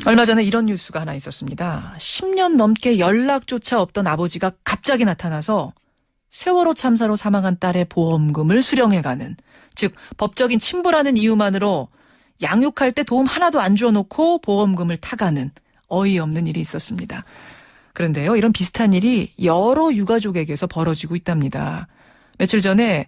얼마 전에 이런 뉴스가 하나 있었습니다. 10년 넘게 연락조차 없던 아버지가 갑자기 나타나서 세월호 참사로 사망한 딸의 보험금을 수령해가는, 즉 법적인 친부라는 이유만으로 양육할 때 도움 하나도 안 줘놓고 보험금을 타가는 어이없는 일이 있었습니다. 그런데요, 이런 비슷한 일이 여러 유가족에게서 벌어지고 있답니다. 며칠 전에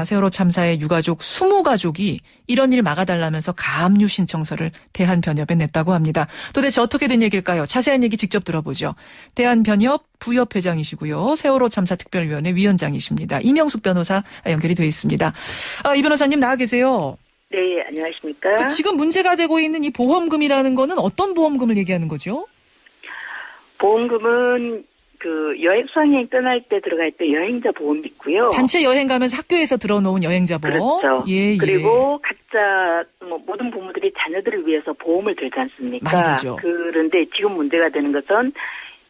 세월호 참사의 유가족 20가족이 이런 일 막아달라면서 가압류 신청서를 대한변협에 냈다고 합니다. 도대체 어떻게 된 얘기일까요? 자세한 얘기 직접 들어보죠. 대한변협 부협회장이시고요. 세월호 참사 특별위원회 위원장이십니다. 이명숙 변호사 연결이 되어 있습니다. 이 변호사님 나와 계세요. 네, 안녕하십니까. 지금 문제가 되고 있는 이 보험금이라는 거는 어떤 보험금을 얘기하는 거죠? 보험금은 여행 수학여행 떠날 때 들어갈 때 여행자 보험이 있고요. 단체 여행 가면서 학교에서 들어놓은 여행자 보험. 그렇죠. 예. 그리고 각자 모든 부모들이 자녀들을 위해서 보험을 들지 않습니까? 많이 들죠. 그런데 지금 문제가 되는 것은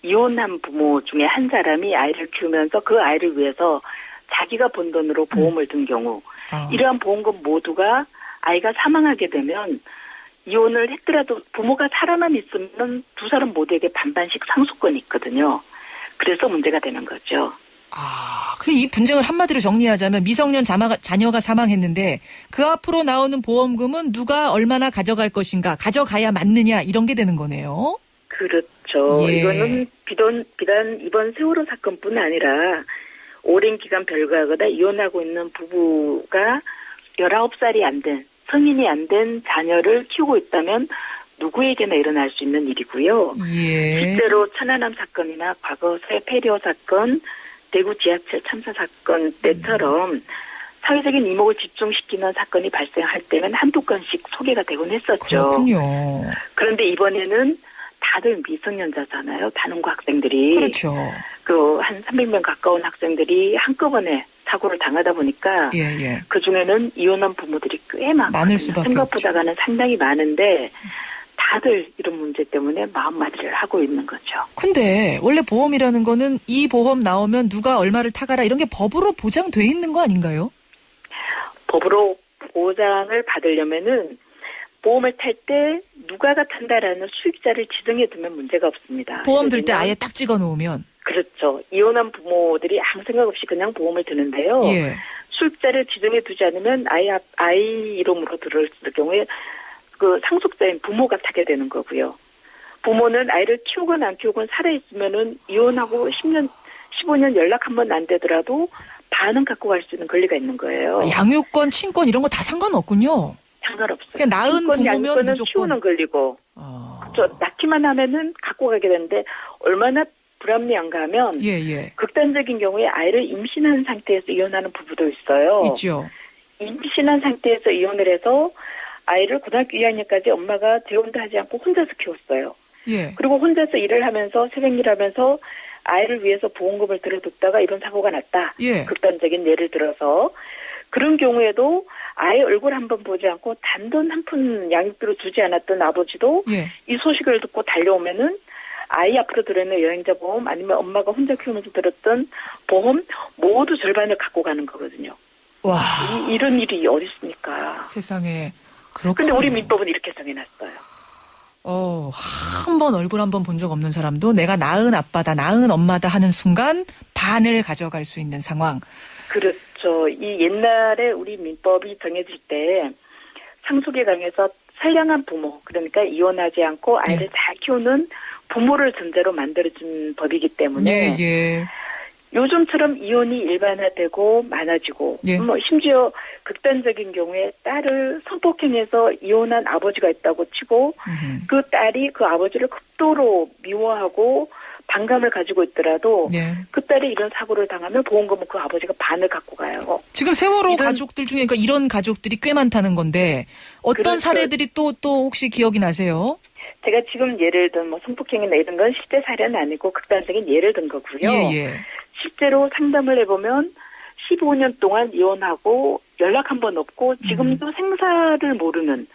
이혼한 부모 중에 한 사람이 아이를 키우면서 그 아이를 위해서 자기가 번 돈으로 보험을 든 경우, 이러한 보험금 모두가 아이가 사망하게 되면 이혼을 했더라도 부모가 살아만 있으면 두 사람 모두에게 반반씩 상속권이 있거든요. 그래서 문제가 되는 거죠. 이 분쟁을 한마디로 정리하자면 미성년 자녀가 사망했는데 그 앞으로 나오는 보험금은 누가 얼마나 가져갈 것인가, 가져가야 맞느냐, 이런 게 되는 거네요. 그렇죠. 예. 이거는 비단 이번 세월호 사건뿐 아니라 오랜 기간 별거하거나 이혼하고 있는 부부가 19살이 안 된, 성인이 안 된 자녀를 키우고 있다면 누구에게나 일어날 수 있는 일이고요. 예. 실제로 천안함 사건이나 과거 페리오 사건, 대구 지하철 참사 사건 때처럼 사회적인 이목을 집중시키는 사건이 발생할 때는 한두 건씩 소개가 되곤 했었죠. 그렇군요. 그런데 이번에는 다들 미성년자잖아요. 단원고 학생들이. 그렇죠. 한 300명 가까운 학생들이 한꺼번에 사고를 당하다 보니까 예. 그중에는 이혼한 부모들이 꽤 많거든요. 많을 수밖에 생각보다는 상당히 많은데 다들 이런 문제 때문에 마음마디를 하고 있는 거죠. 근데 원래 보험이라는 거는 이 보험 나오면 누가 얼마를 타가라 이런 게 법으로 보장돼 있는 거 아닌가요? 법으로 보장을 받으려면은 보험을 탈 때 누가가 탄다라는 수익자를 지정해 두면 문제가 없습니다. 보험 들 때 아예 딱 찍어 놓으면. 그렇죠. 이혼한 부모들이 아무 생각 없이 그냥 보험을 드는데요. 예. 수익자를 지정해 두지 않으면 아이 이름으로 들을 경우에 그 상속자인 부모가 타게 되는 거고요. 부모는 아이를 키우건 안 키우건 살아있으면은 이혼하고 10년, 15년 연락 한 번 안 되더라도 반은 갖고 갈 수 있는 권리가 있는 거예요. 양육권, 친권 이런 거 다 상관없군요. 상관없어요. 그냥 낳은 부모면 무조건. 키우는 권리고. 그렇죠. 낳기만 하면은 갖고 가게 되는데 얼마나 불합리한가 하면 예. 극단적인 경우에 아이를 임신한 상태에서 이혼하는 부부도 있어요. 있죠. 임신한 상태에서 이혼을 해서 아이를 고등학교 2학년까지 엄마가 재혼도 하지 않고 혼자서 키웠어요. 예. 그리고 혼자서 일을 하면서 새벽 일하면서 아이를 위해서 보험금을 들어뒀다가 이런 사고가 났다. 예. 극단적인 예를 들어서 그런 경우에도 아이 얼굴 한번 보지 않고 단돈 한 푼 양육비로 주지 않았던 아버지도 예. 이 소식을 듣고 달려오면은 아이 앞으로 들어있는 여행자 보험 아니면 엄마가 혼자 키우면서 들었던 보험 모두 절반을 갖고 가는 거거든요. 와. 이런 일이 어디 있습니까? 세상에. 그렇군요. 근데 우리 민법은 이렇게 정해놨어요. 한 번 얼굴 한 번 본 적 없는 사람도 내가 낳은 아빠다, 낳은 엄마다 하는 순간 반을 가져갈 수 있는 상황. 그렇죠. 이 옛날에 우리 민법이 정해질 때 상속에 관해서 선량한 부모, 그러니까 이혼하지 않고 아이를 잘 키우는 부모를 전제로 만들어진 법이기 때문에 예. 요즘처럼 이혼이 일반화되고 많아지고 심지어 극단적인 경우에 딸을 성폭행해서 이혼한 아버지가 있다고 치고 그 딸이 그 아버지를 극도로 미워하고 반감을 가지고 있더라도 그 딸이 이런 사고를 당하면 보험금은 그 아버지가 반을 갖고 가요. 지금 세월호 가족들 중에 그러니까 이런 가족들이 꽤 많다는 건데 어떤 그렇죠. 사례들이 또 혹시 기억이 나세요? 제가 지금 예를 든 성폭행이나 이런 건 실제 사례는 아니고 극단적인 예를 든 거고요. 예. 실제로 상담을 해보면 15년 동안 이혼하고 연락 한 번 없고 지금도 생사를 모르는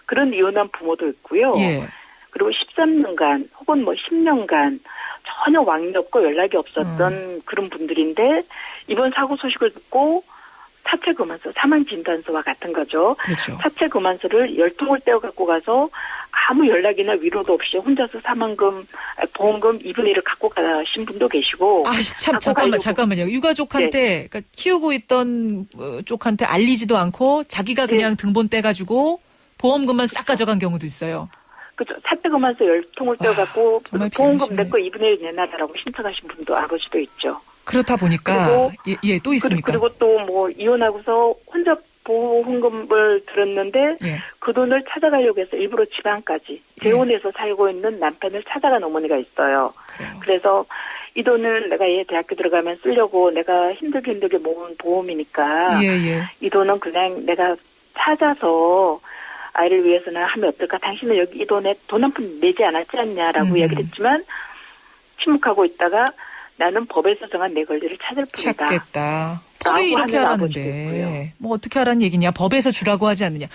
그런 이혼한 부모도 있고요. 예. 그리고 13년간 혹은 10년간 전혀 왕이 없고 연락이 없었던 그런 분들인데 이번 사고 소식을 듣고 사체 검안서, 사망진단서와 같은 거죠. 그렇죠. 사체 검안서를 10통을 떼어 갖고 가서 아무 연락이나 위로도 없이 혼자서 보험금 2분의 1을 갖고 가신 분도 계시고. 참, 잠깐만요. 유가족한테, 그러니까 키우고 있던 쪽한테 알리지도 않고 자기가 그냥 등본 떼가지고 보험금만 싹 가져간 경우도 있어요. 그죠. 사택금한서 10통을 떼어갖고 보험금 피하시네. 내 거 2분의 1 내놔라라고 신청하신 분도 아버지도 있죠. 그렇다 보니까, 또 있습니까? 그리고 또 뭐 이혼하고서 혼자 보험금을 들었는데 예. 그 돈을 찾아가려고 해서 일부러 지방까지 재혼해서 살고 있는 남편을 찾아간 어머니가 있어요. 그래요. 그래서 이 돈은 내가 얘 대학교 들어가면 쓰려고 내가 힘들게 모은 보험이니까 이 돈은 그냥 내가 찾아서 아이를 위해서는 하면 어떨까? 당신은 여기 이 돈에 돈 한 푼 내지 않았지 않냐라고 얘기를 했지만 침묵하고 있다가 나는 법에서 정한 내 권리를 찾을 뿐이다. 찾겠다. 법이 이렇게 하라는데 뭐 어떻게 하라는 얘기냐. 법에서 주라고 하지 않느냐.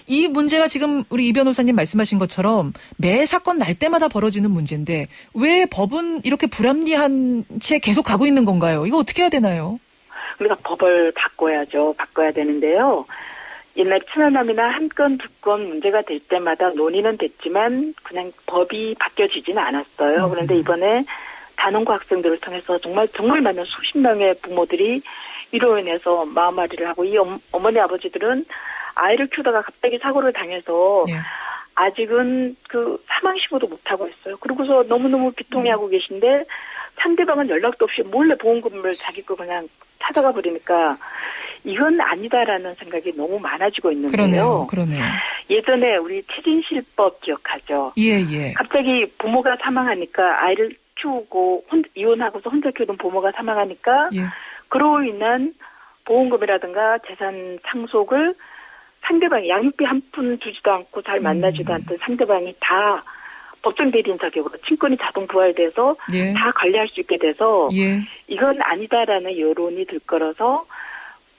이 문제가 지금 우리 이 변호사님 말씀하신 것처럼 매 사건 날 때마다 벌어지는 문제인데 왜 법은 이렇게 불합리한 채 계속 가고 있는 건가요? 이거 어떻게 해야 되나요? 그러니까 법을 바꿔야 되는데요. 옛날 친화남이나 한 건, 두 건 문제가 될 때마다 논의는 됐지만 그냥 법이 바뀌어지지는 않았어요. 그런데 이번에 단원고 학생들을 통해서 정말 많은 수십 명의 부모들이 이로 인해서 마음앓이를 하고 이 어머니 아버지들은 아이를 키우다가 갑자기 사고를 당해서 아직은 그 사망신고도 못하고 있어요. 그러고서 너무너무 비통해하고 계신데 상대방은 연락도 없이 몰래 보험금을 자기 거 그냥 찾아가 버리니까 이건 아니다라는 생각이 너무 많아지고 있는데요. 그러네요. 예전에 우리 최진실법 기억하죠? 예. 갑자기 부모가 사망하니까 아이를 키우고 이혼하고서 혼자 키우던 부모가 사망하니까 그로 인한 보험금이라든가 재산 상속을 상대방이 양육비 한 푼 주지도 않고 잘 만나지도 않던 상대방이 다 법정 대리인 자격으로 친권이 자동 부활돼서 다 관리할 수 있게 돼서 이건 아니다라는 여론이 들끓어서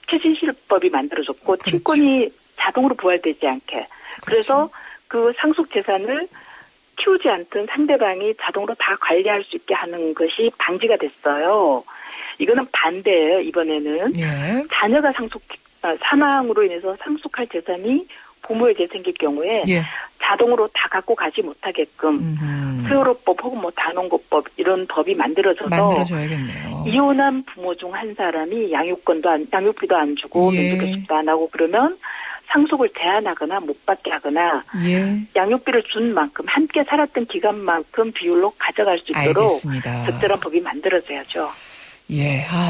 최신실법이 만들어졌고 그렇죠. 친권이 자동으로 부활되지 않게 그래서 그 상속 재산을 키우지 않던 상대방이 자동으로 다 관리할 수 있게 하는 것이 방지가 됐어요. 이거는 반대예요. 이번에는 자녀가 사망으로 인해서 상속할 재산이 부모에게 생길 경우에 자동으로 다 갖고 가지 못하게끔 세월호법 혹은 뭐 단원고법 이런 법이 만들어줘야겠네요. 이혼한 부모 중 한 사람이 양육비도 안 주고 면도교섭도 안 하고 그러면 상속을 제한하거나 못 받게 하거나 양육비를 준 만큼 함께 살았던 기간만큼 비율로 가져갈 수 있도록 알겠습니다. 적절한 법이 만들어져야죠.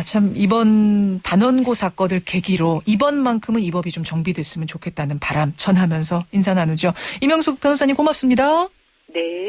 참 이번 단원고 사건을 계기로 이번만큼은 이 법이 좀 정비됐으면 좋겠다는 바람 전하면서 인사 나누죠. 이명숙 변호사님 고맙습니다. 네.